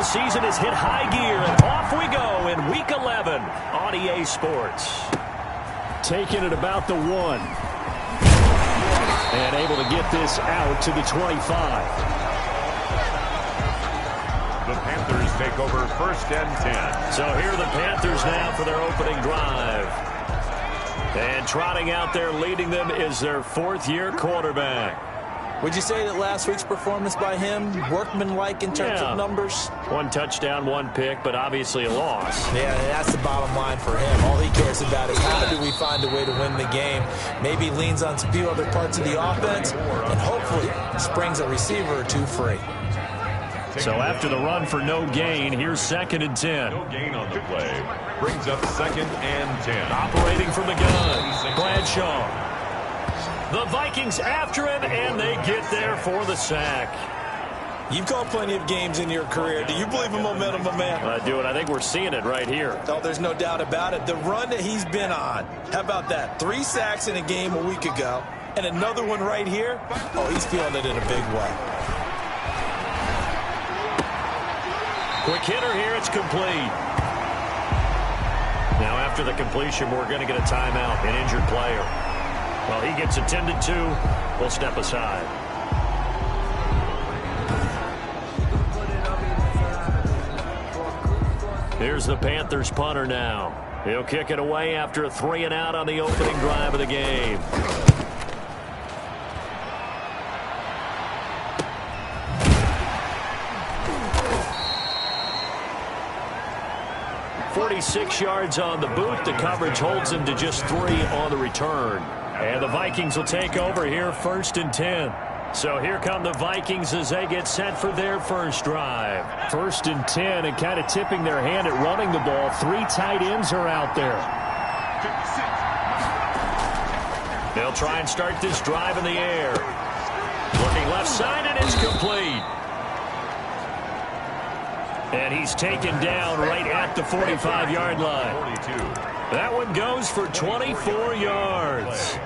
Football season has hit high gear, and off we go in Week 11 on EA Sports. Taking it about the 1. And able to get this out to the 25. The Panthers take over 1st and 10. So here are the Panthers now for their opening drive. And trotting out there leading them is their 4th-year quarterback. Would you say that last week's performance by him, workmanlike in terms of numbers? 1 touchdown, 1 pick, but obviously a loss. Yeah, that's the bottom line for him. All he cares about is how do we find a way to win the game. Maybe leans on a few other parts of the offense, and hopefully springs a receiver or 2 free. So after the run for no gain, here's 2nd and 10. No gain on the play. Brings up 2nd and 10. Operating from the gun, Bradshaw. The Vikings after him, and they get there for the sack. You've called plenty of games in your career. Do you believe in momentum, my man? I do, and I think we're seeing it right here. Oh, there's no doubt about it. The run that he's been on. How about that? 3 sacks in a game a week ago, and another one right here. Oh, he's feeling it in a big way. Quick hitter here, it's complete. Now after the completion, we're going to get a timeout, an injured player. Well, he gets attended to. We'll step aside. Here's the Panthers punter now. He'll kick it away after a 3 and out on the opening drive of the game. .46 yards on the boot. The coverage holds him to just 3 on the return. And the Vikings will take over here 1st and 10. So here come the Vikings as they get set for their first drive. 1st and 10, and kind of tipping their hand at running the ball. 3 tight ends are out there. They'll try and start this drive in the air. Looking left side, and it's complete. And he's taken down right at the 45-yard line. 42. That one goes for 24 yards.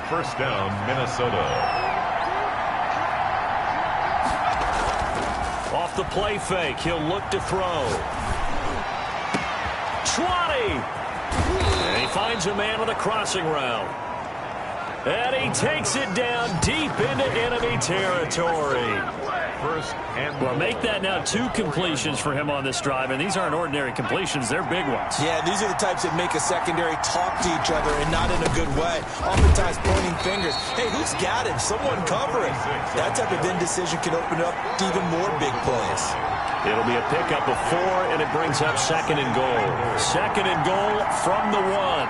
1st down, Minnesota. Off the play fake, he'll look to throw. 20! And he finds a man with a crossing route. And he takes it down deep into enemy territory. 1st and Well, make that now 2 completions for him on this drive, and these aren't ordinary completions. They're big ones. Yeah, these are the types that make a secondary talk to each other and not in a good way. Oftentimes pointing fingers. Hey, who's got him? Someone cover him. That type of indecision can open up to even more big plays. It'll be a pickup of 4, and it brings up 2nd and goal. 2nd and goal from the 1.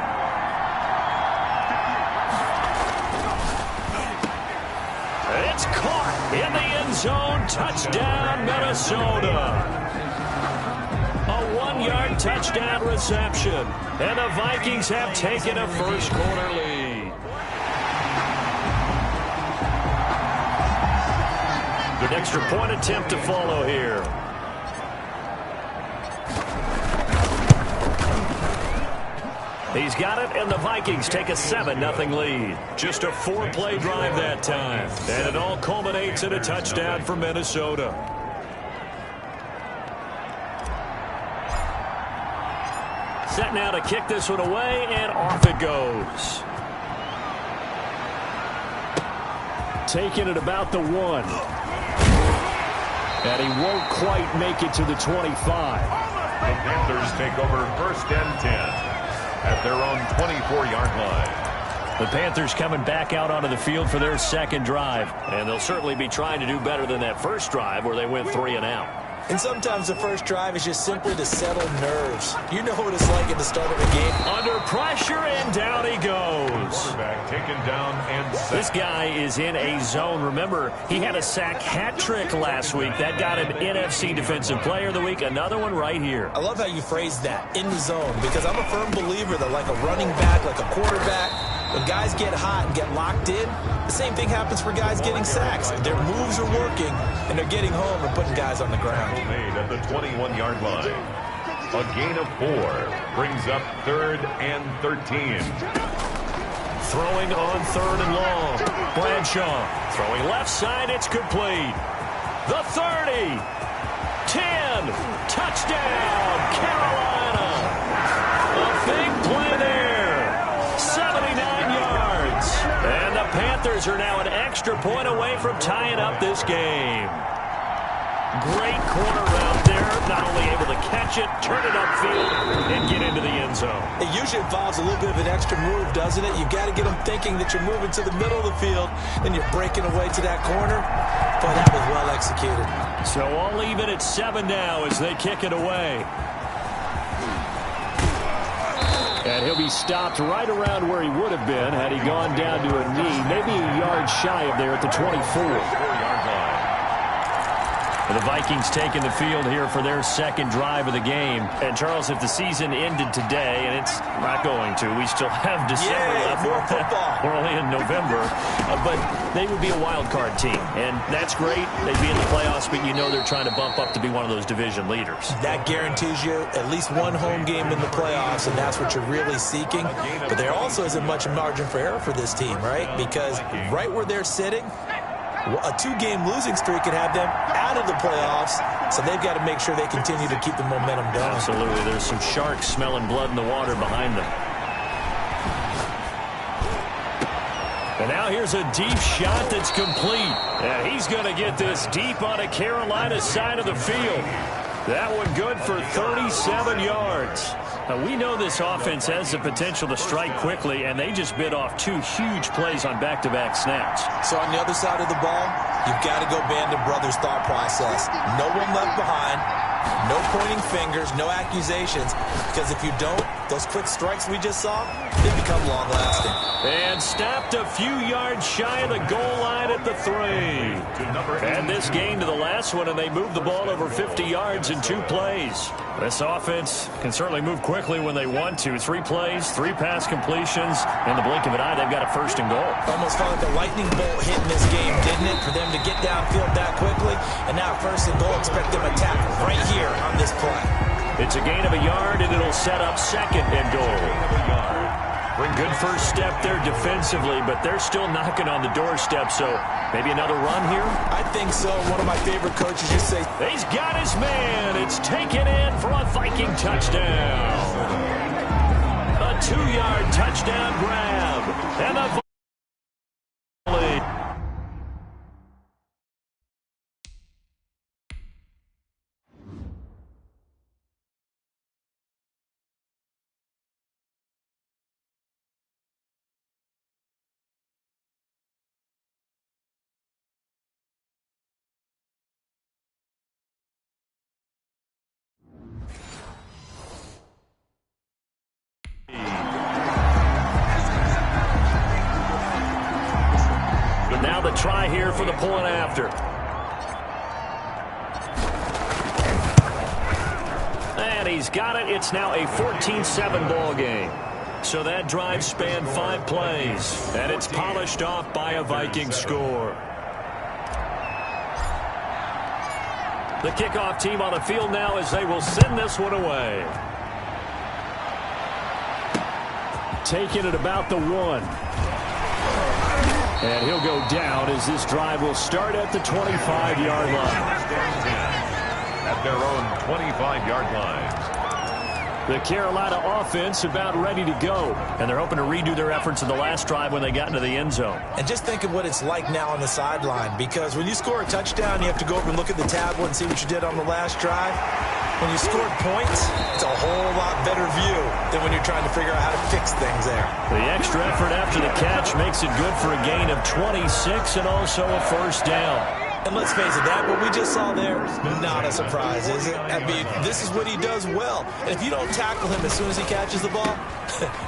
It's caught in the end zone. Touchdown, Minnesota. A 1-yard touchdown reception. And the Vikings have taken a first-quarter lead. An extra point attempt to follow here. He's got it, and the Vikings take a 7-0 lead. Just a 4-play drive that time. And it all culminates in a touchdown for Minnesota. Set now to kick this one away, and off it goes. Taking it about the 1. And he won't quite make it to the 25. The Panthers take over 1st and 10. At their own 24-yard line. The Panthers coming back out onto the field for their 2nd drive. And they'll certainly be trying to do better than that first drive where they went 3 and out. And sometimes the first drive is just simply to settle nerves. You know what it's like at the start of a game. Under pressure, and down he goes. Quarterback taken down and sacked. This guy is in a zone. Remember, he had a sack hat trick last week. That got him NFC Defensive Player of the Week. Another one right here. I love how you phrase that, in the zone, because I'm a firm believer that like a running back, like a quarterback, when guys get hot and get locked in, the same thing happens for guys getting sacks. Their moves are working, and they're getting home and putting guys on the ground. Made at the 21-yard line. A gain of 4 brings up 3rd and 13. Throwing on 3rd and long. Bradshaw throwing left side. It's complete. The 30. 10. Touchdown, Carolina. A big play there. 79 yards. And the Panthers are now an extra point away from tying up this game. Great corner route there. Not only able to catch it, turn it upfield, and get into the end zone. It usually involves a little bit of an extra move, doesn't it? You've got to get them thinking that you're moving to the middle of the field, and you're breaking away to that corner. But that was well executed. So all even at 7 now as they kick it away. And he'll be stopped right around where he would have been had he gone down to a knee, maybe a yard shy of there at the 24. 4-yard line. The Vikings taking the field here for their second drive of the game. And, Charles, if the season ended today, and it's not going to, we still have December left. More football. We're only in November. But they would be a wild card team. And that's great. They'd be in the playoffs, but you know they're trying to bump up to be one of those division leaders. That guarantees you at least one home game in the playoffs, and that's what you're really seeking. But there also isn't much margin for error for this team, right? Because right where they're sitting, a 2-game losing streak could have them out of the playoffs, so they've got to make sure they continue to keep the momentum going. Absolutely. There's some sharks smelling blood in the water behind them. And now here's a deep shot that's complete. And he's going to get this deep on a Carolina side of the field. That one good for 37 yards. Now, we know this offense has the potential to strike quickly, and they just bit off 2 huge plays on back-to-back snaps. So on the other side of the ball, you've got to go Band of Brothers thought process. No one left behind, no pointing fingers, no accusations, because if you don't, those quick strikes we just saw, they become long-lasting. And stopped a few yards shy of the goal line at the 3. And this gain to the last one, and they moved the ball over 50 yards in 2 plays. This offense can certainly move quickly when they want to. 3 plays, 3 pass completions. In the blink of an eye, they've got a 1st and goal. Almost felt like a lightning bolt hit in this game, didn't it? For them to get downfield that quickly. And now 1st and goal, expect them to tackle right here on this play. It's a gain of a yard, and it'll set up 2nd and goal. Good first step there defensively, but they're still knocking on the doorstep, so maybe another run here? I think so. One of my favorite coaches used to say, he's got his man. It's taken in for a Viking touchdown. A 2-yard touchdown grab. And the now the try here for the point after. And he's got it. It's now a 14-7 ball game. So that drive spanned 5 plays, and it's polished off by a Viking score. The kickoff team on the field now as they will send this one away. Taking it about the 1. And he'll go down as this drive will start at the 25-yard line. At their own 25-yard line. The Carolina offense about ready to go. And they're hoping to redo their efforts in the last drive when they got into the end zone. And just think of what it's like now on the sideline, because when you score a touchdown, you have to go over and look at the tablet and see what you did on the last drive. When you scored points, it's a whole lot better view than when you're trying to figure out how to fix things there. The extra effort after the catch makes it good for a gain of 26 and also a 1st down. And let's face it, that what we just saw there, not a surprise, is it? I mean, this is what he does well. And if you don't tackle him as soon as he catches the ball,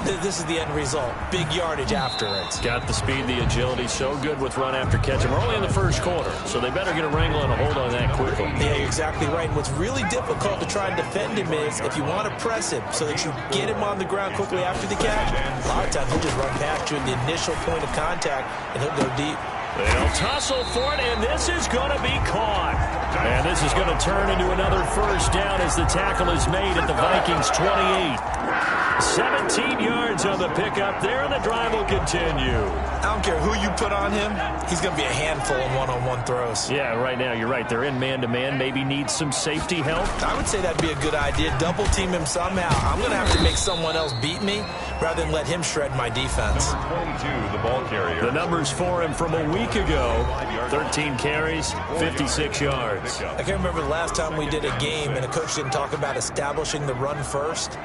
this is the end result. Big yardage after it. Got the speed, the agility, so good with run after catch. And we're only in the 1st quarter, so they better get a wrangle and a hold on that quickly. Yeah, you're exactly right. And what's really difficult to try and defend him is if you want to press him so that you get him on the ground quickly after the catch, a lot of times he'll just run past you at the initial point of contact, and he'll go deep. They'll tussle for it, and this is going to be caught. And this is going to turn into another 1st down as the tackle is made at the Vikings' 28. 17 yards on the pickup there, and the drive will continue. I don't care who you put on him. He's going to be a handful in one-on-one throws. Yeah, right now, you're right. They're in man-to-man. Maybe need some safety help. I would say that'd be a good idea. Double team him somehow. I'm going to have to make someone else beat me rather than let him shred my defense. Number 22, the ball carrier. The numbers for him from a week ago: 13 carries, 56 yards. I can't remember the last time we did a game and a coach didn't talk about establishing the run first.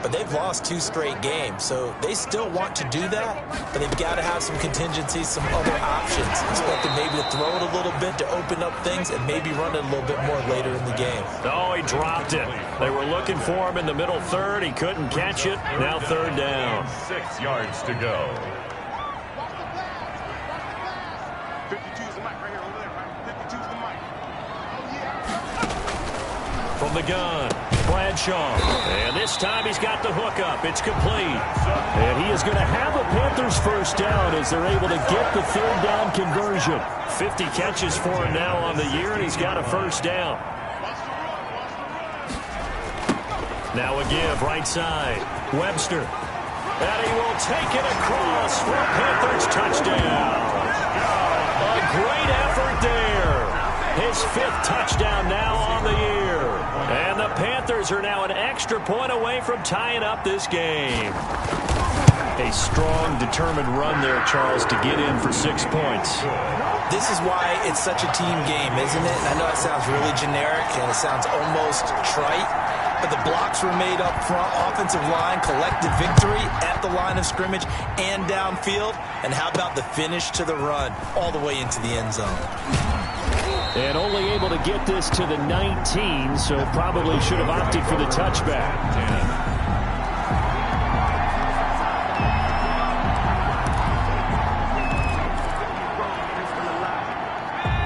But they've lost 2 straight games, so they still want to do that, but they've got to have some contingencies, some other options. Expected maybe to throw it a little bit to open up things and maybe run it a little bit more later in the game. Oh, he dropped it. They were looking for him in the middle third. He couldn't catch it. Now third down. 6 yards to go. 52's the mic right here, over there, right? 52's the mic. From the gun, Bradshaw. And this time he's got the hook up. It's complete. And he is going to have a Panthers first down as they're able to get the third down conversion. 50 catches for him now on the year, and he's got a first down. Now a give, right side. Webster. And he will take it across for a Panthers touchdown. A great effort there. His 5th touchdown now on the year. And the Panthers are now an extra point away from tying up this game. A strong, determined run there, Charles, to get in for 6 points. This is why it's such a team game, isn't it? I know it sounds really generic and it sounds almost trite, but the blocks were made up front, offensive line, collected victory at the line of scrimmage and downfield. And how about the finish to the run all the way into the end zone? And only able to get this to the 19, so probably should have opted for the touchback.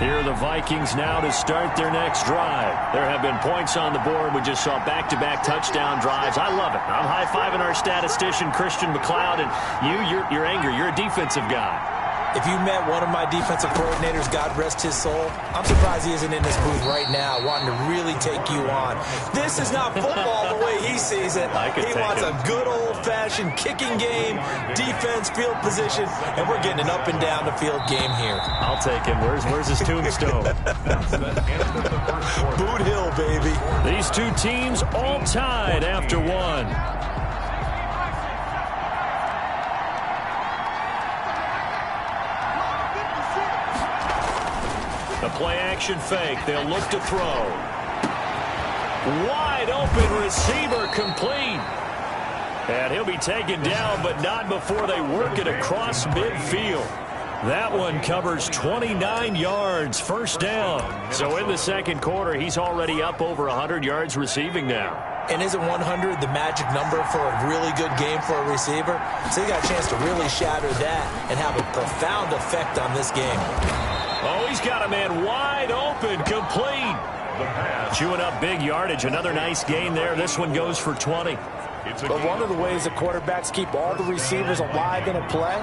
Here are the Vikings now to start their next drive. There have been points on the board. We just saw back-to-back touchdown drives. I love it. I'm high-fiving our statistician, Christian McLeod, and you're angry. You're a defensive guy. If you met one of my defensive coordinators, God rest his soul, I'm surprised he isn't in this booth right now wanting to really take you on. This is not football the way he sees it. He wants a good old-fashioned kicking game, defense, field position, and we're getting an up-and-down-the-field game here. I'll take him. Where's his tombstone? Boot Hill, baby. These two teams all tied after one. The play-action fake. They'll look to throw. Wide open receiver complete. And he'll be taken down, but not before they work it across midfield. That one covers 29 yards, first down. So in the second quarter, he's already up over 100 yards receiving now. And isn't 100 the magic number for a really good game for a receiver? So he got a chance to really shatter that and have a profound effect on this game. Oh, he's got a man wide open, complete. Chewing up big yardage. Another nice gain there. This one goes for 20. But one of the ways the quarterbacks keep all the receivers alive in a play,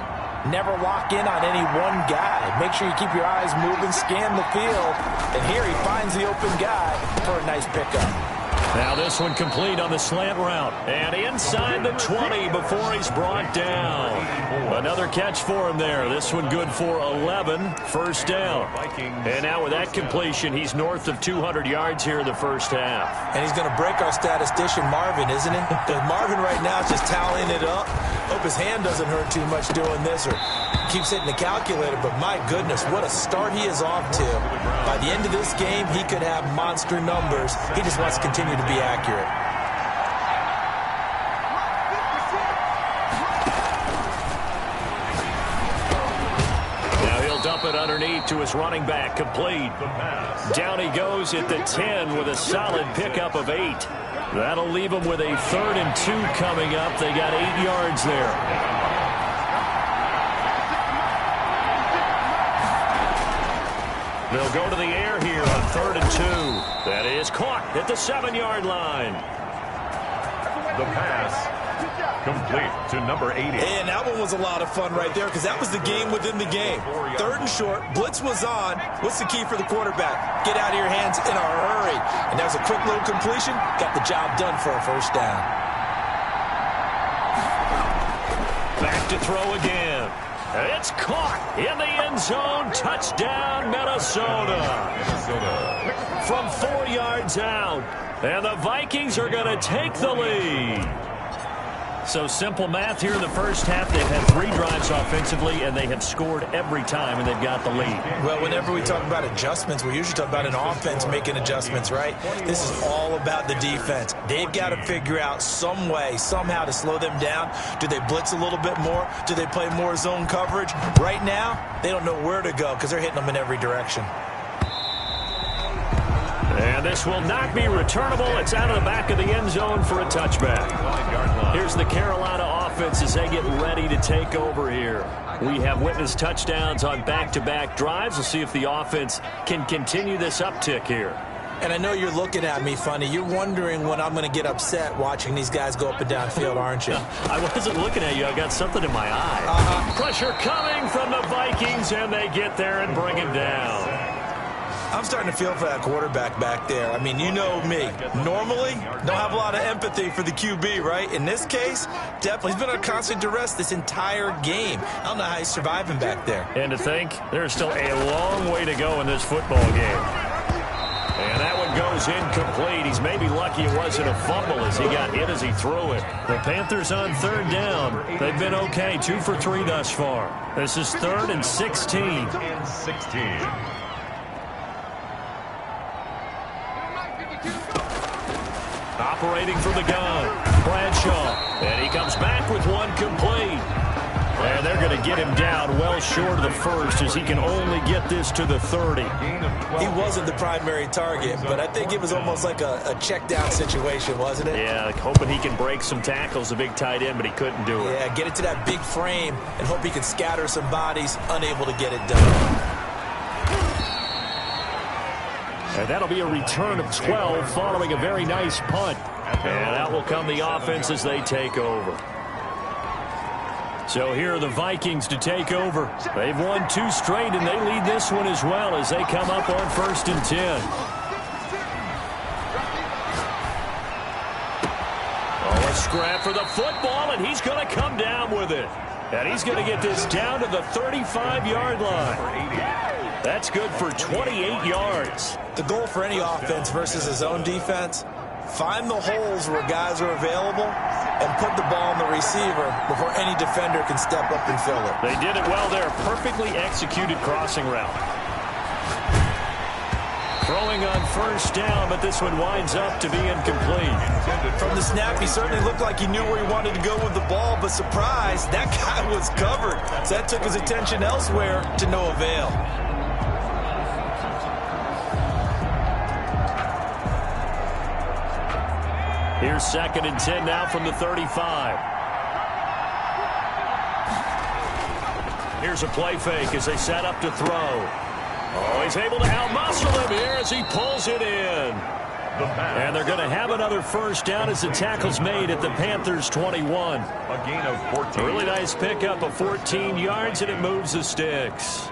never lock in on any one guy. Make sure you keep your eyes moving, scan the field. And here he finds the open guy for a nice pickup. Now this one complete on the slant route. And inside the 20 before he's brought down. Another catch for him there. This one good for 11. First down. And now with that completion, he's north of 200 yards here in the first half. And he's going to break our statistician Marvin, isn't he? Because Marvin right now is just tallying it up. Hope his hand doesn't hurt too much doing this or keeps hitting the calculator. But my goodness, what a start he is off to. By the end of this game, he could have monster numbers. He just wants to continue to be accurate. Now he'll dump it underneath to his running back, complete. Down he goes at the 10 with a solid pickup of 8. That'll leave him with a 3rd and 2 coming up. They got 8 yards there. They'll go to the air here on 3rd and 2. That is caught at the 7-yard line. The pass complete to number 80. And that one was a lot of fun right there because that was the game within the game. 3rd and short, blitz was on. What's the key for the quarterback? Get out of your hands in a hurry. And that was a quick little completion. Got the job done for a first down. to throw again. It's caught in the end zone. Touchdown, Minnesota. From 4 yards out. And the Vikings are going to take the lead. So simple math here in the first half. They've had 3 drives offensively, and they have scored every time, and they've got the lead. Well, whenever we talk about adjustments, we usually talk about an offense making adjustments, right? This is all about the defense. They've got to figure out some way, somehow to slow them down. Do they blitz a little bit more? Do they play more zone coverage? Right now, they don't know where to go because they're hitting them in every direction. And this will not be returnable. It's out of the back of the end zone for a touchback. Here's the Carolina offense as they get ready to take over here. We have witnessed touchdowns on back-to-back drives. We'll see if the offense can continue this uptick here. And I know you're looking at me funny. You're wondering when I'm going to get upset watching these guys go up and down field, aren't you? I wasn't looking at you. I got something in my eye. Pressure coming from the Vikings, and they get there and bring him down. I'm starting to feel for that quarterback back there. I mean, you know me. Normally, don't have a lot of empathy for the QB, right? In this case, definitely. He's been on constant duress this entire game. I don't know how he's surviving back there. And to think, there's still a long way to go in this football game. And that one goes incomplete. He's maybe lucky it wasn't a fumble as he got hit as he threw it. The Panthers on 3rd down. They've been okay, 2 for 3 thus far. This is 3rd and 16. 3rd and 16. Operating from the gun, Bradshaw. And he comes back with one complete. And they're going to get him down well short of the first as he can only get this to the 30. He wasn't the primary target, but I think it was almost like a check down situation, wasn't it? Yeah, like hoping he can break some tackles, a big tight end, but he couldn't do it. Yeah, get it to that big frame and hope he can scatter some bodies, unable to get it done. And that'll be a return of 12 following a very nice punt. And out will come the offense as they take over. So here are the Vikings to take over. They've won 2 straight, and they lead this one as well as they come up on 1st and 10. Oh, a scrap for the football, and he's going to come down with it. And he's going to get this down to the 35-yard line. That's good for 28 yards. The goal for any offense versus his own defense, find the holes where guys are available and put the ball on the receiver before any defender can step up and fill it. They did it well there. Perfectly executed crossing route. Throwing on 1st down, but this one winds up to be incomplete. From the snap, he certainly looked like he knew where he wanted to go with the ball, but surprise, that guy was covered. So that took his attention elsewhere to no avail. Here's 2nd and 10 now from the 35. Here's a play fake as they set up to throw. Oh, he's able to outmuscle him here as he pulls it in. And they're going to have another 1st down as the tackle's made at the Panthers' 21. A gain of 14. A really nice pickup of 14 yards, and it moves the sticks.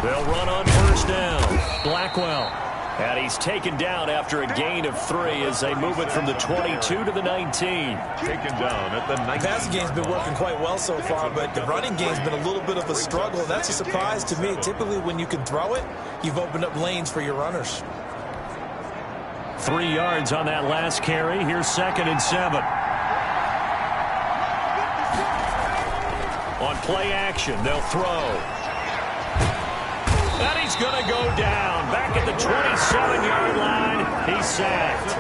They'll run on 1st down. Blackwell. And he's taken down after a gain of 3 as they move it from the 22 to the 19. Taken down at the 19. The passing game's been working quite well so far, but the running game's been a little bit of a struggle. That's a surprise to me. Typically, when you can throw it, you've opened up lanes for your runners. 3 yards on that last carry. Here's 2nd and 7. On play action, they'll throw. And he's going to go down. Back at the 27-yard line. He's sacked.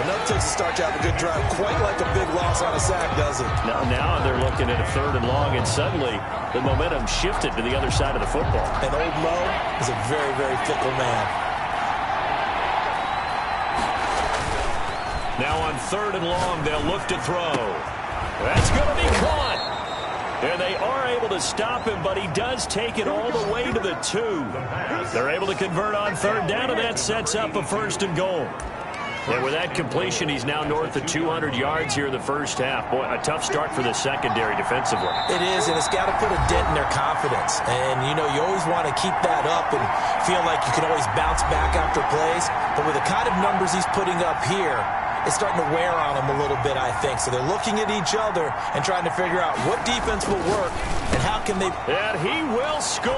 Enough to start to have a good drive. Quite like a big loss on a sack, does it? Now they're looking at a 3rd and long, and suddenly the momentum shifted to the other side of the football. And old Mo is a very, very fickle man. Now on 3rd and long, they'll look to throw. That's going to be caught. And they are able to stop him, but he does take it all the way to the 2. They're able to convert on 3rd down, and that sets up a 1st and goal. And with that completion, he's now north of 200 yards here in the first half. Boy, a tough start for the secondary defensively. It is, and it's got to put a dent in their confidence. And, you know, you always want to keep that up and feel like you can always bounce back after plays. But with the kind of numbers he's putting up here, it's starting to wear on them a little bit, I think. So they're looking at each other and trying to figure out what defense will work and how can they... And he will score.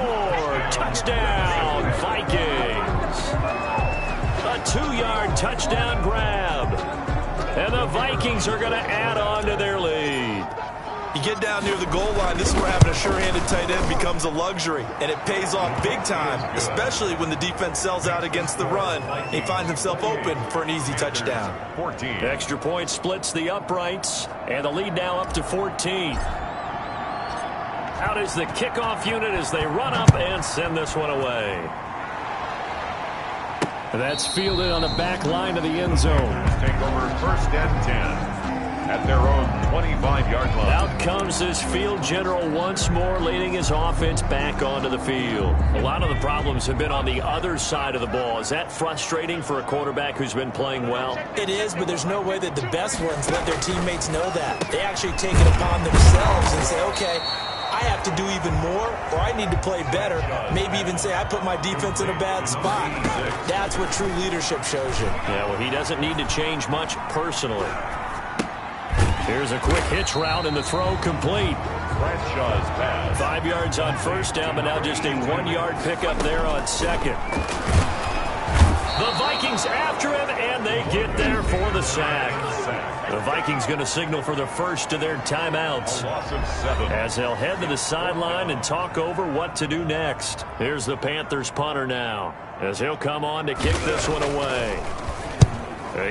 Touchdown, Vikings. A 2-yard touchdown grab. And the Vikings are going to add on to their lead. You get down near the goal line, this is where having a sure-handed tight end becomes a luxury. And it pays off big time, especially when the defense sells out against the run. And he finds himself open for an easy touchdown. 14. Extra point splits the uprights. And the lead now up to 14. Out is the kickoff unit as they run up and send this one away. That's fielded on the back line of the end zone. Take over 1st and 10 at their own 25-yard line. Out comes this field general once more, leading his offense back onto the field. A lot of the problems have been on the other side of the ball. Is that frustrating for a quarterback who's been playing well? It is, but there's no way that the best ones let their teammates know that. They actually take it upon themselves and say, okay, I have to do even more, or I need to play better. Maybe even say I put my defense in a bad spot. That's what true leadership shows you. Yeah, well, he doesn't need to change much personally. Here's a quick hitch route, and the throw complete. Bradshaw's pass. 5 yards on 1st down, but now just a 1-yard pickup there on 2nd. The Vikings after him, and they get there for the sack. The Vikings going to signal for the first of their timeouts, Loss of 7. as they'll head to the sideline and talk over what to do next. Here's the Panthers punter now, as he'll come on to kick this one away.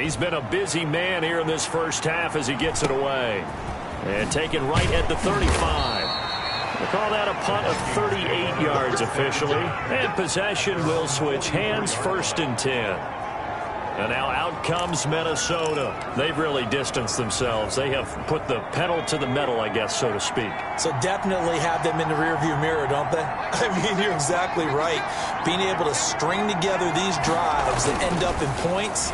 He's been a busy man here in this first half as he gets it away. And taken right at the 35. They call that a punt of 38 yards officially. And possession will switch hands, 1st and 10. And now out comes Minnesota. They've really distanced themselves. They have put the pedal to the metal, I guess, so to speak. So definitely have them in the rearview mirror, don't they? I mean, you're exactly right. Being able to string together these drives that end up in points,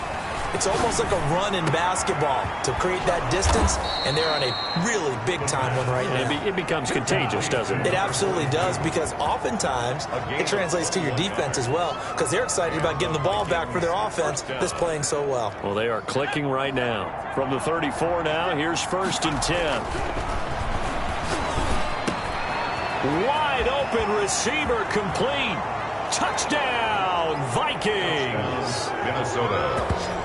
it's almost like a run in basketball to create that distance, and they're on a really big-time one right now. It becomes contagious, doesn't it? It absolutely does, because oftentimes it translates to your defense as well, because they're excited about getting the ball back for their offense that's playing so well. Well, they are clicking right now. From the 34 now, here's 1st and 10. Wide open receiver complete. Touchdown, Vikings. Minnesota.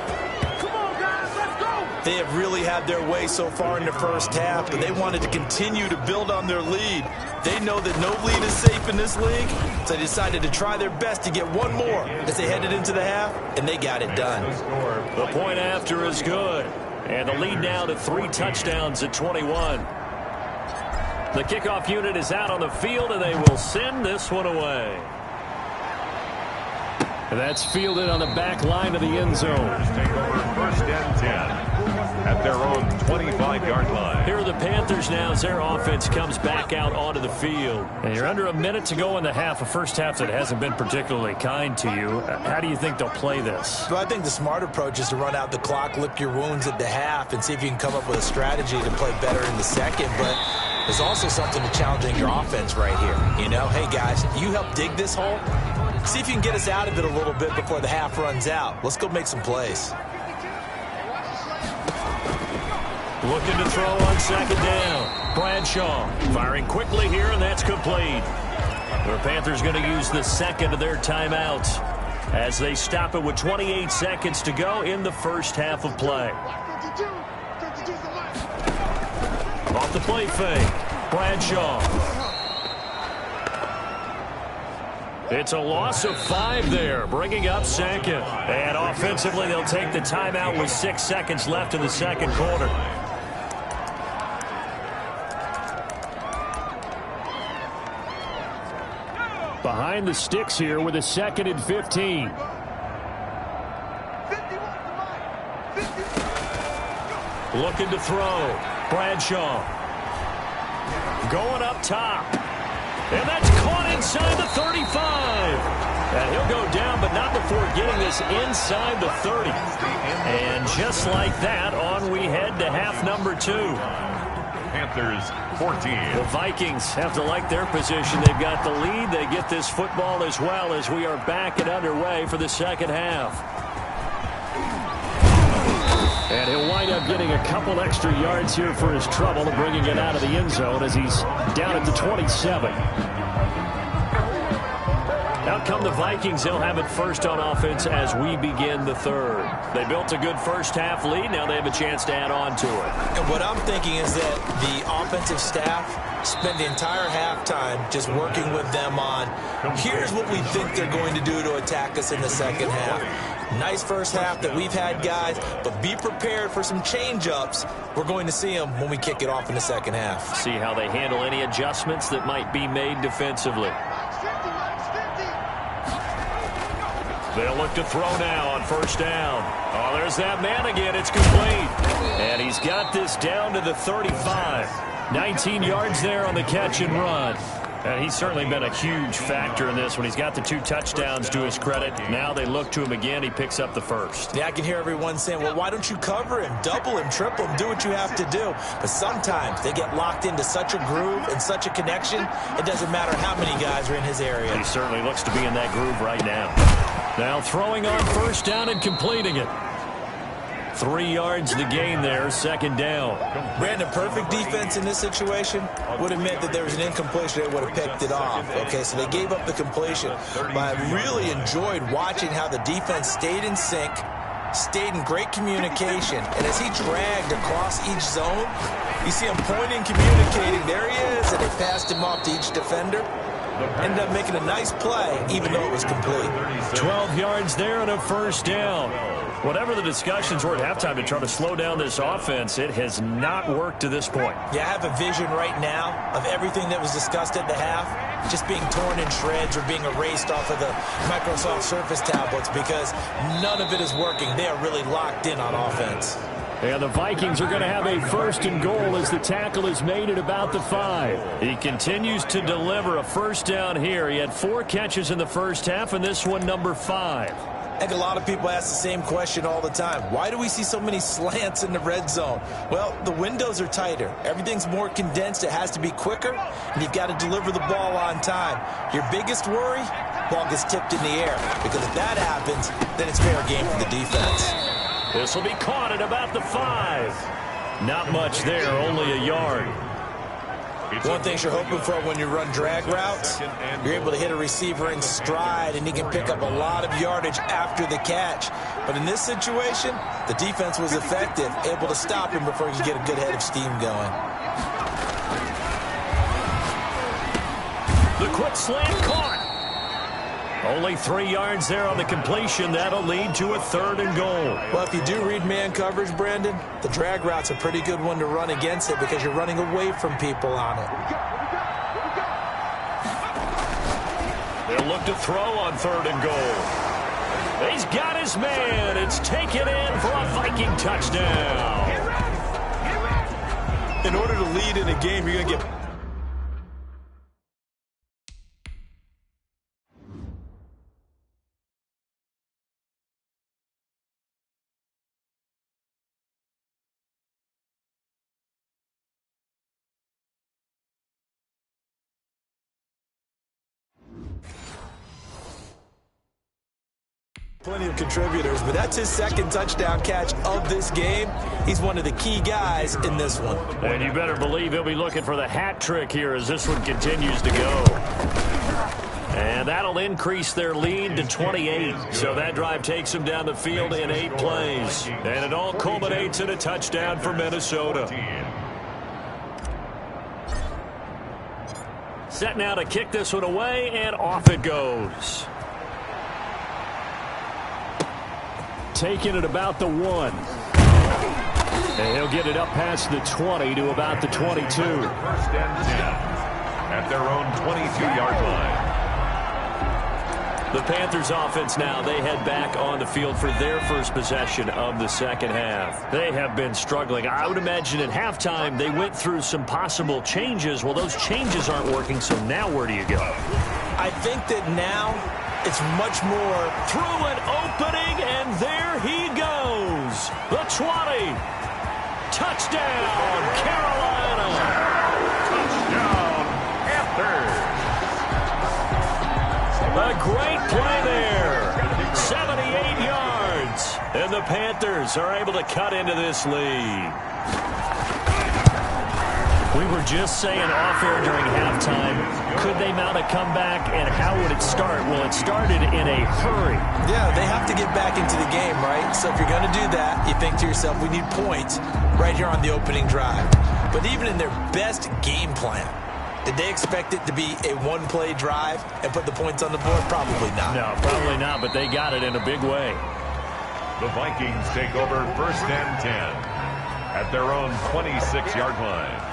They have really had their way so far in the first half, but they wanted to continue to build on their lead. They know that no lead is safe in this league, so they decided to try their best to get one more as they headed into the half, and they got it done. The point after is good, and the lead now to 3 touchdowns at 21. The kickoff unit is out on the field, and they will send this one away. That's fielded on the back line of the end zone. Take over 1st and 10 at their own 25-yard line. Here are the Panthers now as their offense comes back out onto the field. And you're under a minute to go in the half, a first half that hasn't been particularly kind to you. How do you think they'll play this? Well, I think the smart approach is to run out the clock, lick your wounds at the half, and see if you can come up with a strategy to play better in the second. But there's also something to challenging your offense right here. You know, hey, guys, you help dig this hole. See if you can get us out of it a little bit before the half runs out. Let's go make some plays. Looking to throw on 2nd down. Bradshaw firing quickly here, and that's complete. The Panthers going to use the 2nd of their timeouts as they stop it with 28 seconds to go in the first half of play. Off the play fake. Bradshaw. It's a loss of 5 there, bringing up 2nd. And offensively, they'll take the timeout with 6 seconds left in the second quarter. Behind the sticks here with a 2nd and 15. Looking to throw. Bradshaw. Going up top. And that's caught inside the 35. And he'll go down, but not before getting this inside the 30. And just like that, on we head to half number 2. Panthers 14. The Vikings have to like their position. They've got the lead. They get this football as well as we are back and underway for the second half. And he'll wind up getting a couple extra yards here for his trouble, bringing it out of the end zone as he's down at the 27. Out come the Vikings. They'll have it first on offense as we begin the third. They built a good first half lead. Now they have a chance to add on to it. And what I'm thinking is that the offensive staff spend the entire halftime just working with them on, here's what we think they're going to do to attack us in the second half. Nice first half that we've had, guys, but be prepared for some change-ups. We're going to see them when we kick it off in the second half. See how they handle any adjustments that might be made defensively. They'll look to throw now on first down. Oh, there's that man again. It's complete. And he's got this down to the 35. 19 yards there on the catch and run. And he's certainly been a huge factor in this when he's got the 2 touchdowns to his credit. Now they look to him again. He picks up the first. Yeah, I can hear everyone saying, well, why don't you cover him, double him, triple him, do what you have to do. But sometimes they get locked into such a groove and such a connection, it doesn't matter how many guys are in his area. He certainly looks to be in that groove right now. Now throwing on first down and completing it. 3 yards the gain there, second down. Brandon, perfect defense in this situation would have meant that there was an incompletion. They would have picked it off. Okay, so they gave up the completion. But I really enjoyed watching how the defense stayed in sync, stayed in great communication. And as he dragged across each zone, you see him pointing, communicating. There he is, and they passed him off to each defender. Ended up making a nice play, even though it was complete. 12 yards there and a first down. Whatever the discussions were at halftime to try to slow down this offense, it has not worked to this point. Yeah, I have a vision right now of everything that was discussed at the half just being torn in shreds or being erased off of the Microsoft Surface tablets because none of it is working. They are really locked in on offense. And the Vikings are going to have a first and goal as the tackle is made at about the 5. He continues to deliver a first down here. He had 4 catches in the first half, and this one number 5. I think a lot of people ask the same question all the time. Why do we see so many slants in the red zone? Well, the windows are tighter. Everything's more condensed. It has to be quicker, and you've got to deliver the ball on time. Your biggest worry, ball gets tipped in the air, because if that happens, then it's fair game for the defense. This will be caught at about the 5. Not much there, only a yard. One thing you're hoping for when you run drag routes, you're able to hit a receiver in stride, and he can pick up a lot of yardage after the catch. But in this situation, the defense was effective, able to stop him before he could get a good head of steam going. The quick slant caught. Only 3 yards there on the completion. That'll lead to a third and goal. Well, if you do read man coverage, Brandon, the drag route's a pretty good one to run against it because you're running away from people on it. They'll look to throw on third and goal. He's got his man. It's taken in for a Viking touchdown. In order to lead in a game, you're going to get... Plenty of contributors, but that's his second touchdown catch of this game. He's one of the key guys in this one. And you better believe he'll be looking for the hat trick here as this one continues to go. And that'll increase their lead to 28. So that drive takes them down the field in 8 plays. And it all culminates in a touchdown for Minnesota. Set now to kick this one away, and off it goes. Taking it about the 1. And he'll get it up past the 20 to about the 22. First and 10 at their own 22-yard line. The Panthers offense now, they head back on the field for their first possession of the second half. They have been struggling. I would imagine at halftime they went through some possible changes. Well, those changes aren't working, so now where do you go? I think that now it's much more Through an opening, and there he goes. The 20. Touchdown, Carolina. Touchdown, Panthers. A great play there. 78 yards. And the Panthers are able to cut into this lead. We were just saying off air during halftime, could they mount a comeback, and how would it start? Well, it started in a hurry. Yeah, they have to get back into the game, right? So if you're going to do that, you think to yourself, we need points right here on the opening drive. But even in their best game plan, did they expect it to be a one-play drive and put the points on the board? Probably not. No, probably not, but they got it in a big way. The Vikings take over 1st and 10 at their own 26-yard line.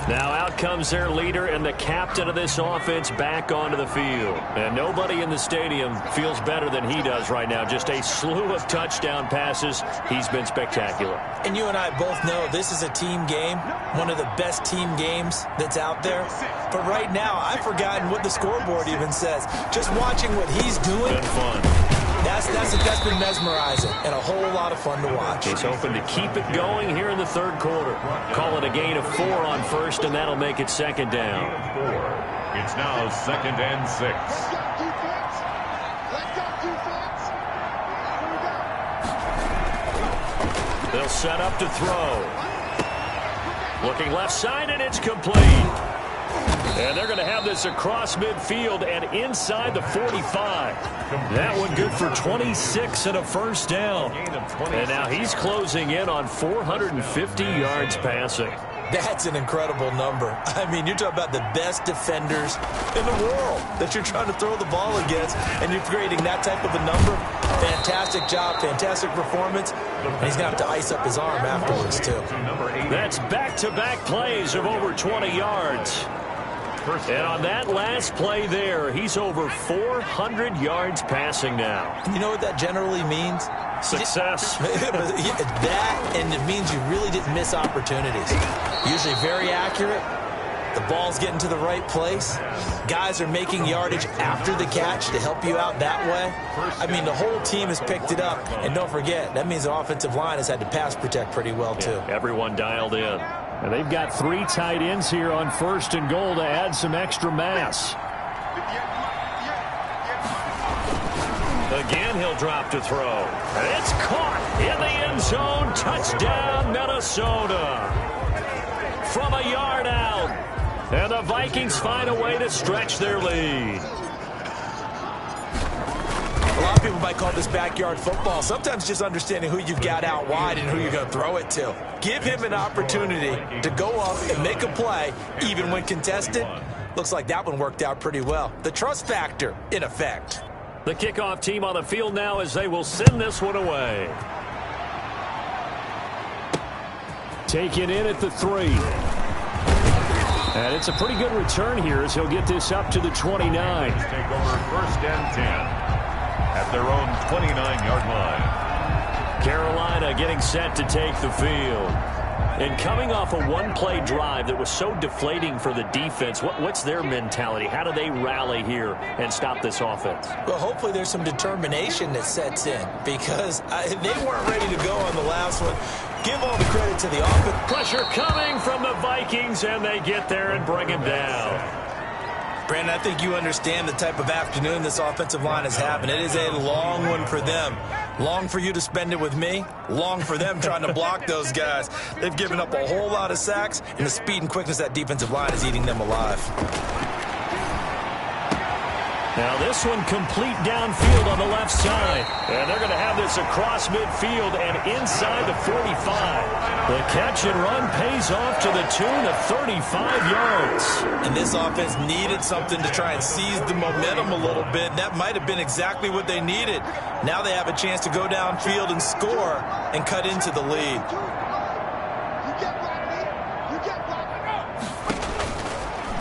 Now out comes their leader and the captain of this offense back onto the field. And nobody in the stadium feels better than he does right now. Just a slew of touchdown passes. He's been spectacular. And you and I both know this is a team game, one of the best team games that's out there. But right now, I've forgotten what the scoreboard even says. Just watching what he's doing. Been fun. That's been mesmerizing and a whole lot of fun to watch. He's hoping to keep it going here in the third quarter. Call it a gain of 4 on first, and that'll make it second down. It's now 2nd and 6. They'll set up to throw. Looking left side, and it's complete. And they're going to have this across midfield and inside the 45. That one good for 26 and a first down. And now he's closing in on 450 yards passing. That's an incredible number. I mean, you're talking about the best defenders in the world that you're trying to throw the ball against, and you're creating that type of a number. Fantastic job, fantastic performance. And he's going to have to ice up his arm afterwards, too. That's back-to-back plays of over 20 yards. And on that last play there, he's over 400 yards passing now. You know what that generally means? Success. That, and it means you really didn't miss opportunities. Usually very accurate. The ball's getting to the right place. Guys are making yardage after the catch to help you out that way. I mean, the whole team has picked it up. And don't forget, that means the offensive line has had to pass protect pretty well, too. Yeah, everyone dialed in. And they've got 3 tight ends here on 1st and goal to add some extra mass. Again, he'll drop to throw. And it's caught in the end zone. Touchdown, Minnesota. From a yard out. And the Vikings find a way to stretch their lead. A lot of people might call this backyard football. Sometimes just understanding who you've got out wide and who you're going to throw it to. Give him an opportunity to go up and make a play, even when contested. Looks like that one worked out pretty well. The trust factor, in effect. The kickoff team on the field now as they will send this one away. Taken in at the 3. And it's a pretty good return here as he'll get this up to the 29. Take over 1st and 10 at their own 29-yard line. Carolina getting set to take the field. And coming off a one-play drive that was so deflating for the defense, what's their mentality? How do they rally here and stop this offense? Well, hopefully there's some determination that sets in because they weren't ready to go on the last one. Give all the credit to the offense. Pressure coming from the Vikings, and they get there and bring him down. Brandon, I think you understand the type of afternoon this offensive line is having. It is a long one for them. Long for you to spend it with me. Long for them trying to block those guys. They've given up a whole lot of sacks, and the speed and quickness of that defensive line is eating them alive. Now this one complete downfield on the left side. And they're going to have this across midfield and inside the 45. The catch and run pays off to the tune of 35 yards. And this offense needed something to try and seize the momentum a little bit. That might have been exactly what they needed. Now they have a chance to go downfield and score and cut into the lead.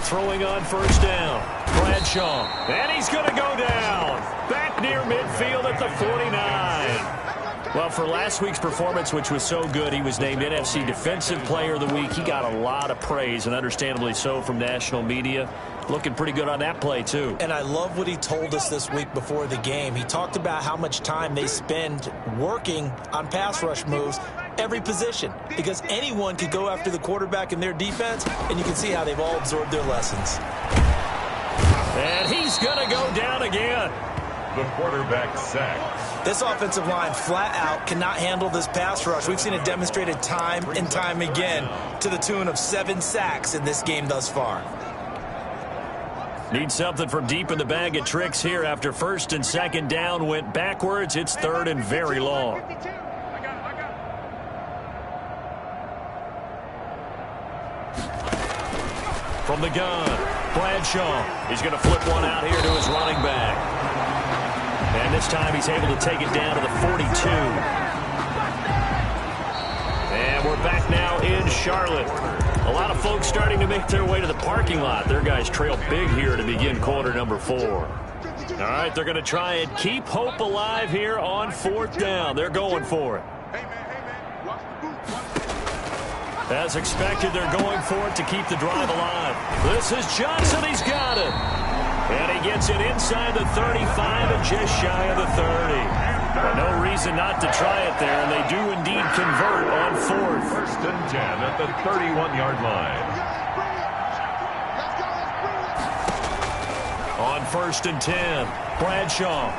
Throwing on first down. Bradshaw, and he's going to go down. Back near midfield at the 49. Well, for last week's performance, which was so good, he was named NFC Defensive Player of the Week. He got a lot of praise, and understandably so, from national media. Looking pretty good on that play, too. And I love what he told us this week before the game. He talked about how much time they spend working on pass rush moves, every position, because anyone could go after the quarterback in their defense, and you can see how they've all absorbed their lessons. And he's going to go down again. The quarterback sacked. This offensive line flat out cannot handle this pass rush. We've seen it demonstrated time and time again to the tune of 7 sacks in this game thus far. Need something from deep in the bag of tricks here after first and second down went backwards. It's third and very long. From the gun, Bradshaw. He's going to flip one out here to his running back. And this time he's able to take it down to the 42. And we're back now in Charlotte. A lot of folks starting to make their way to the parking lot. Their guys trail big here to begin quarter number 4. All right, they're going to try and keep hope alive here on 4th down. They're going for it. As expected, they're going for it to keep the drive alive. This is Johnson. He's got it. And he gets it inside the 35 and just shy of the 30. Well, no reason not to try it there, and they do indeed convert on 4th. First and 10 at the 31-yard line. On 1st and 10, Bradshaw.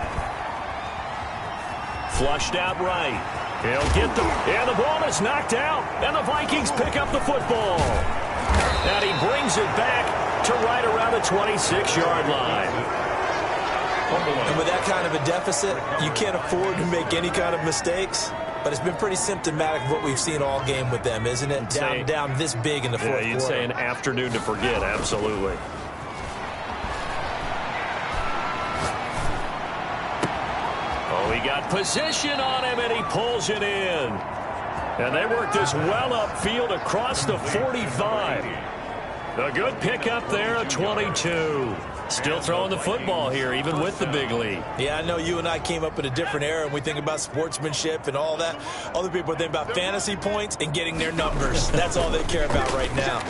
Flushed out right. He'll get them, and the ball is knocked out, and the Vikings pick up the football. And he brings it back to right around the 26-yard line. And with that kind of a deficit, you can't afford to make any kind of mistakes. But it's been pretty symptomatic of what we've seen all game with them, isn't it? Down this big in the fourth quarter. You'd say an afternoon to forget, absolutely. Oh, he got position on him, and he pulls it in. And they work this well upfield across the 45. A good pickup there, a 22. Still throwing the football here, even with the big lead. Yeah, I know you and I came up in a different era, and we think about sportsmanship and all that. Other people think about fantasy points and getting their numbers. That's all they care about right now.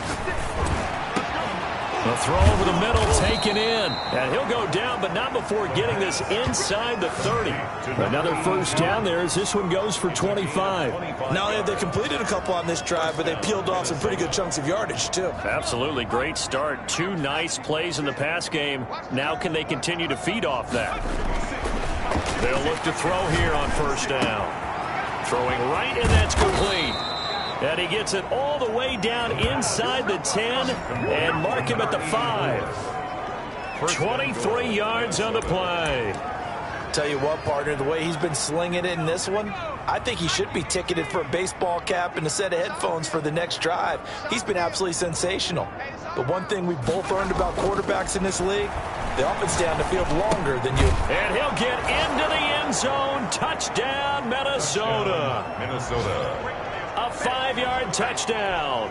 A throw over the middle, taken in. And he'll go down, but not before getting this inside the 30. Another first down there as this one goes for 25. Not only have they completed a couple on this drive, but they peeled off some pretty good chunks of yardage, too. Absolutely. Great start. 2 nice plays in the pass game. Now can they continue to feed off that? They'll look to throw here on first down. Throwing right, and that's complete. And he gets it all the way down inside the 10 and mark him at the 5. 23 yards on the play. Tell you what, partner, the way he's been slinging it in this one, I think he should be ticketed for a baseball cap and a set of headphones for the next drive. He's been absolutely sensational. But one thing we've both learned about quarterbacks in this league, they often stay on the field longer than you. And he'll get into the end zone. Touchdown, Minnesota. A 5-yard touchdown.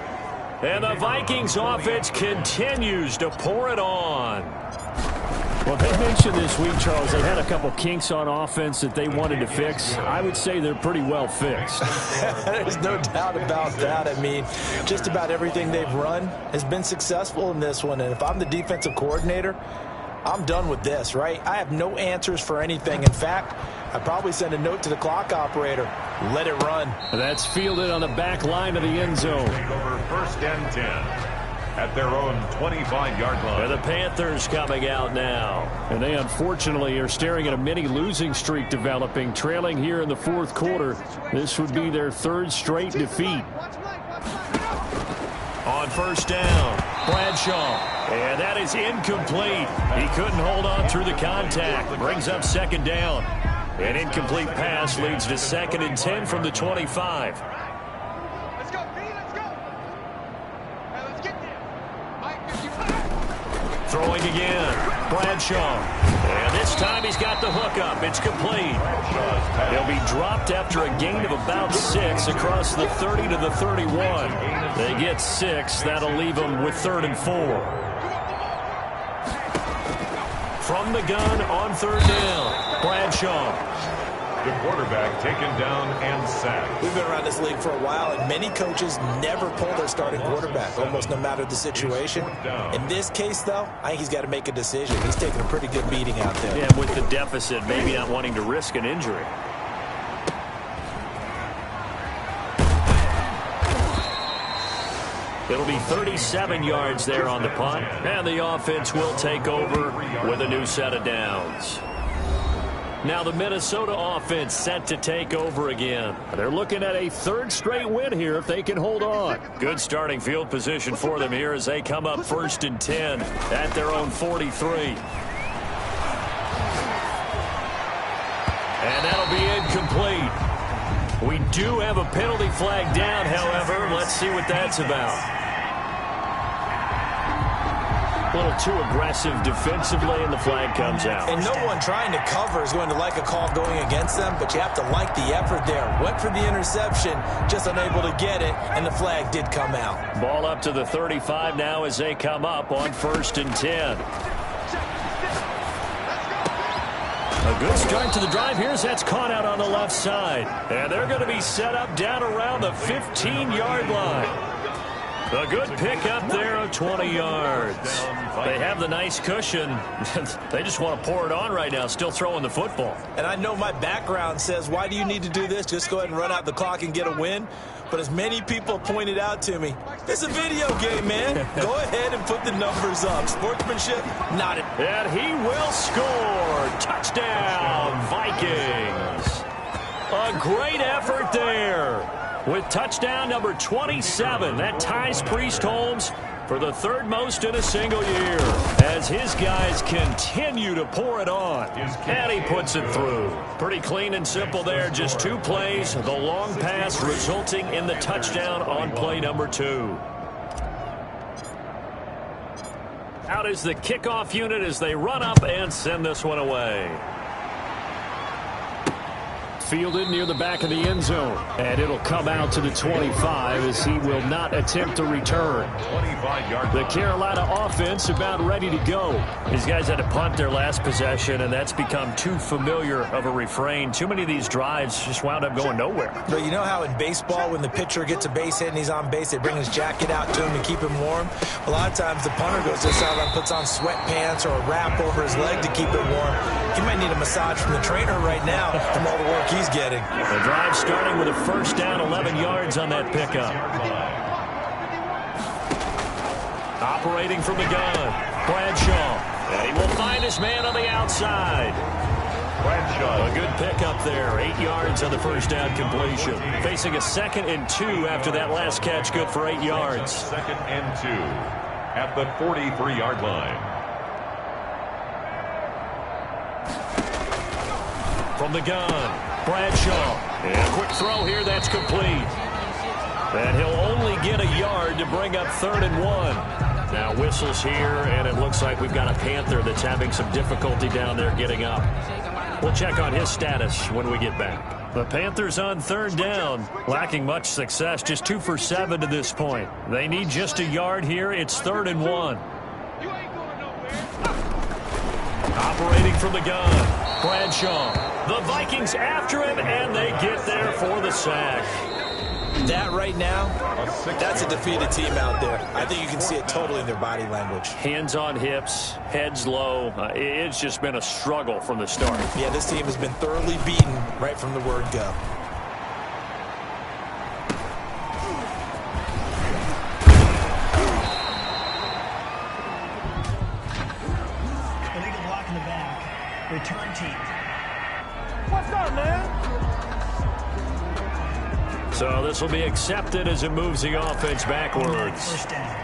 And the Vikings offense continues to pour it on. Well, they mentioned this week, Charles, they had a couple kinks on offense that they wanted to fix. I would say they're pretty well fixed. There's no doubt about that. I mean, just about everything they've run has been successful in this one. And if I'm the defensive coordinator, I'm done with this, right? I have no answers for anything. In fact, I'd probably send a note to the clock operator. Let it run. That's fielded on the back line of the end zone. Over first and 10 at their own 25-yard line. And the Panthers coming out now. And they unfortunately are staring at a mini losing streak developing, trailing here in the fourth quarter. This would be their 3rd straight defeat. On first down, Bradshaw. And that is incomplete. He couldn't hold on through the contact. Brings up second down. An incomplete pass leads to 2nd and 10 from the 25. Let's go, B, let's go. Now let's get there. Throwing again, Bradshaw. And this time he's got the hook up. It's complete. He'll be dropped after a gain of about 6 across the 30 to the 31. They get 6. That'll leave them with 3rd and 4. From the gun on 3rd down, Bradshaw. The quarterback taken down and sacked. We've been around this league for a while, and many coaches never pull their starting quarterback, almost no matter the situation. In this case, though, I think he's got to make a decision. He's taking a pretty good beating out there. Yeah, with the deficit, maybe not wanting to risk an injury. It'll be 37 yards there on the punt, and the offense will take over with a new set of downs. Now the Minnesota offense set to take over again. They're looking at a 3rd straight win here if they can hold on. Good starting field position for them here as they come up 1st and 10 at their own 43. And that'll be incomplete. We do have a penalty flag down, however. Let's see what that's about. A little too aggressive defensively, and the flag comes out. And no one trying to cover is going to like a call going against them, but you have to like the effort there. Went for the interception, just unable to get it, and the flag did come out. Ball up to the 35 now as they come up on 1st and 10. A good start to the drive here as that's caught out on the left side. And they're going to be set up down around the 15-yard line. A good pick up there of 20 yards. They have the nice cushion. They just want to pour it on right now, still throwing the football. And I know my background says, why do you need to do this? Just go ahead and run out the clock and get a win. But as many people pointed out to me, it's a video game, man. Go ahead and put the numbers up. Sportsmanship, not it. And he will score. Touchdown, Vikings. A great effort there. With touchdown number 27, that ties Priest Holmes for the 3rd most in a single year as his guys continue to pour it on. And he puts it through. Pretty clean and simple there. Just 2 plays. The long pass resulting in the touchdown on play number 2. Out is the kickoff unit as they run up and send this one away. Fielded near the back of the end zone. And it'll come out to the 25 as he will not attempt to return. 25-yard The Carolina offense about ready to go. These guys had to punt their last possession, and that's become too familiar of a refrain. Too many of these drives just wound up going nowhere. But you know how in baseball, when the pitcher gets a base hit and he's on base, they bring his jacket out to him to keep him warm? A lot of times the punter goes to the sideline, puts on sweatpants or a wrap over his leg to keep it warm. He might need a massage from the trainer right now from all the work he's getting. The drive starting with a 1st down, 11 yards on that pickup. Operating from the gun, Bradshaw. And he will find his man on the outside. Bradshaw. A good pickup there, 8 yards on the 1st down completion. Facing a 2nd and 2 after that last catch, good for 8 yards. 2nd and 2 at the 43-yard line. From the gun, Bradshaw. And a quick throw here, that's complete. And he'll only get a yard to bring up 3rd and 1. Now whistles here, and it looks like we've got a Panther that's having some difficulty down there getting up. We'll check on his status when we get back. The Panthers on 3rd down, lacking much success, just 2 for 7 to this point. They need just a yard here. It's 3rd and 1. Operating from the gun, Bradshaw. The Vikings after him, and they get there for the sack. That right now, that's a defeated team out there. I think you can see it totally in their body language. Hands on hips, heads low. It's just been a struggle from the start. Yeah, this team has been thoroughly beaten right from the word go. Illegal block in the back. Return team. What's up, man? So this will be accepted as it moves the offense backwards. First down.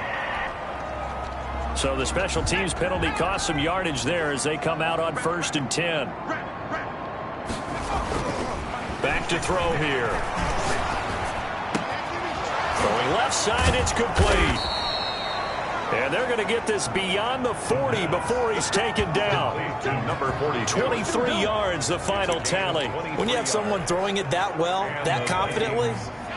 So the special teams penalty cost some yardage there as they come out on 1st and 10. Back to throw here. Throwing left side, it's complete. And they're going to get this beyond the 40 before he's taken down. Number 42. 23 yards, the final tally. When you have someone throwing it that well, that confidently,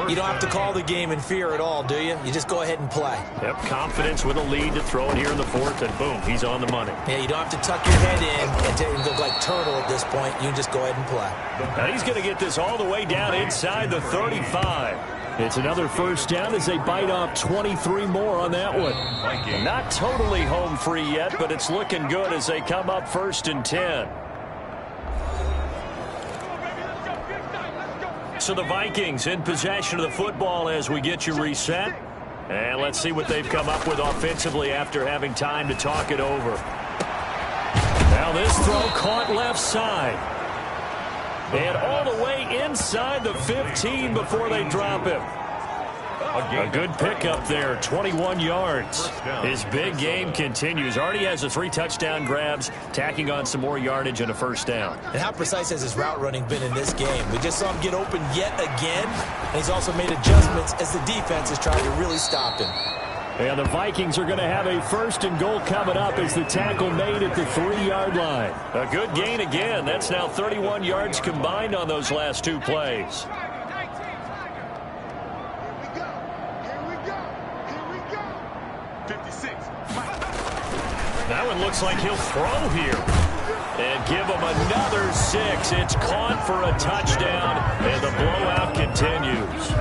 You don't have to call the game in fear at all, do you? You just go ahead and play. Yep, confidence with a lead to throw it here in the fourth, and boom, he's on the money. Yeah, you don't have to tuck your head in and look like turtle at this point. You just go ahead and play. Now he's going to get this all the way down inside the 35. It's another first down as they bite off 23 more on that one. Not totally home free yet, but it's looking good as they come up 1st and 10. So the Vikings in possession of the football as we get you reset. And let's see what they've come up with offensively after having time to talk it over. Now this throw caught left side. And all the way inside the 15 before they drop him. A good pickup there, 21 yards. His big game continues. Already has the 3 touchdown grabs, tacking on some more yardage and a first down. And how precise has his route running been in this game? We just saw him get open yet again, and he's also made adjustments as the defense has tried to really stop him. And the Vikings are going to have a 1st and goal coming up as the tackle made at the 3-yard line. A good gain again. That's now 31 yards combined on those last 2 plays. That one looks like he'll throw here. And give him another 6. It's caught for a touchdown, and the blowout continues.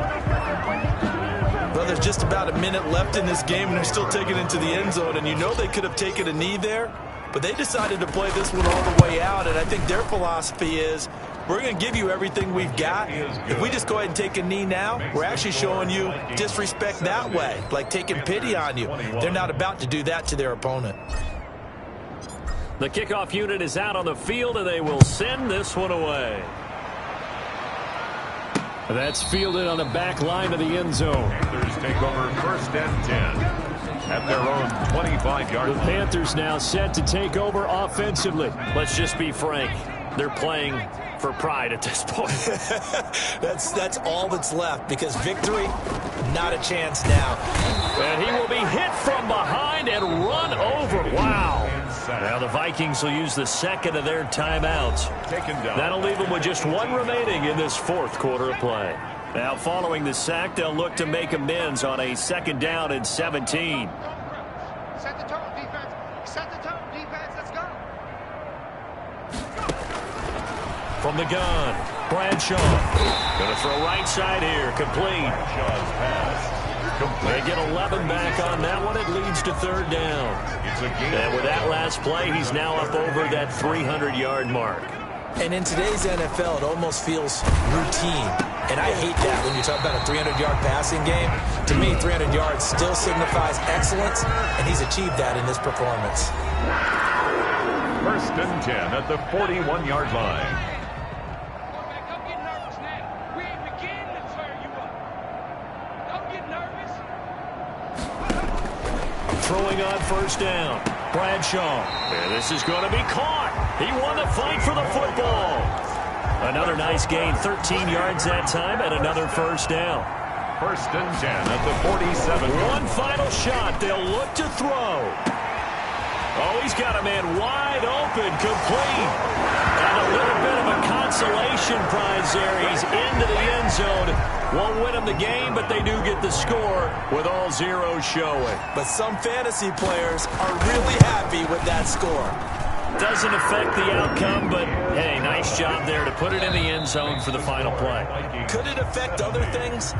Well, there's just about a minute left in this game, and they're still taking it to the end zone. And you know they could have taken a knee there, but they decided to play this one all the way out. And I think their philosophy is, we're going to give you everything we've got. If we just go ahead and take a knee now, we're actually showing you disrespect that way, like taking pity on you. They're not about to do that to their opponent. The kickoff unit is out on the field, and they will send this one away. That's fielded on the back line of the end zone. Panthers take over 1st and 10 at their own 25-yard line. The Panthers now set to take over offensively. Let's just be frank. They're playing for pride at this point. That's all that's left, because victory, not a chance now. And he will be hit from behind and run over. Wow. Now the Vikings will use the 2nd of their timeouts. That'll leave them with just 1 remaining in this 4th quarter of play. Now following the sack, they'll look to make amends on a 2nd down and 17. Set the tone, defense. Set the tone, defense. Let's go. From the gun, Bradshaw. Going to throw right side here. Complete. They get 11 back on that one. It leads to 3rd down. And with that last play, he's now up over that 300-yard mark. And in today's NFL, it almost feels routine. And I hate that when you talk about a 300-yard passing game. To me, 300 yards still signifies excellence, and he's achieved that in this performance. 1st and 10 at the 41-yard line. Throwing on 1st down. Bradshaw. And this is going to be caught. He won the fight for the football. Another nice gain, 13 yards that time, and another 1st down. 1st and 10 at the 47. One final shot. They'll look to throw. Oh, he's got a man wide open, complete. And a little bit of a consolation prize there. He's into the end zone. Won't win him the game, but they do get the score with all zeros showing. But some fantasy players are really happy with that score. Doesn't affect the outcome, but, hey, nice job there to put it in the end zone for the final play. Could it affect other things?